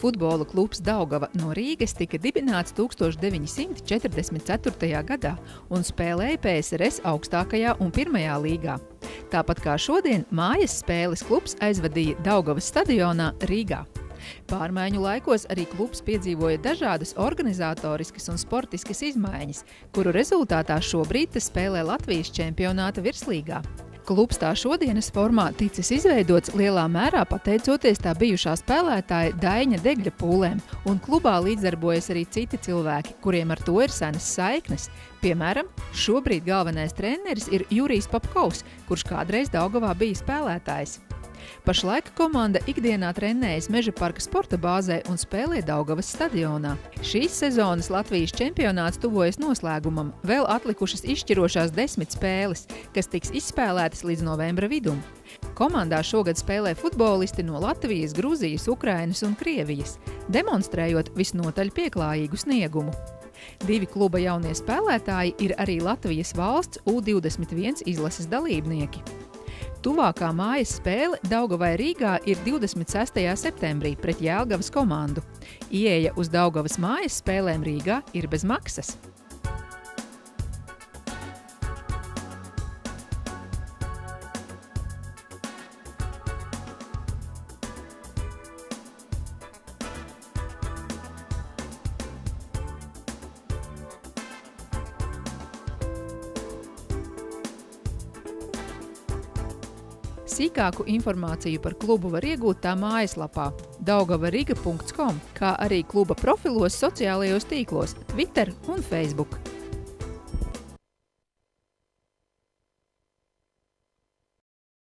Futbola klubs Daugava no Rīgas tika dibināts 1944. gadā un spēlēja PSRS augstākajā un pirmajā līgā. Tāpat kā šodien, mājas spēles klubs aizvadīja Daugavas stadionā Rīgā. Pārmaiņu laikos arī klubs piedzīvoja dažādas organizatoriskas un sportiskas izmaiņas, kuru rezultātā šobrīd tas spēlē Latvijas čempionāta virslīgā. Klubs tā šodienas formā ticis izveidots lielā mērā pateicoties tā bijušā spēlētāja Daiņa Degļa pūlēm, un klubā līdzdarbojas arī citi cilvēki, kuriem ar to ir senas saiknes. Piemēram, šobrīd galvenais treneris ir Jurijs Popkovs, kurš kādreiz Daugavā bija spēlētājs. Pašlaik komanda ikdienā trenējas Mežaparka sporta bāzē un spēlē Daugavas stadionā. Šīs sezonas Latvijas čempionāts tuvojas noslēgumam, vēl atlikušas izšķirošās 10 spēles, kas tiks izspēlētas līdz novembra vidum. Komandā šogad spēlē futbolisti no Latvijas, Gruzijas, Ukrainas un Krievijas, demonstrējot visnotaļ pieklājīgu sniegumu. 2 kluba jaunie spēlētāji ir arī Latvijas valsts U21 izlases dalībnieki. Tuvākā mājas spēle Daugavai Rīgā ir 26. septembrī pret Jelgavas komandu. Ieeja uz Daugavas mājas spēlēm Rīgā ir bez maksas. Sīkāku informāciju par klubu var iegūt tā mājaslapā daugavariga.com, kā arī kluba profilos sociālajos tīklos Twitter un Facebook.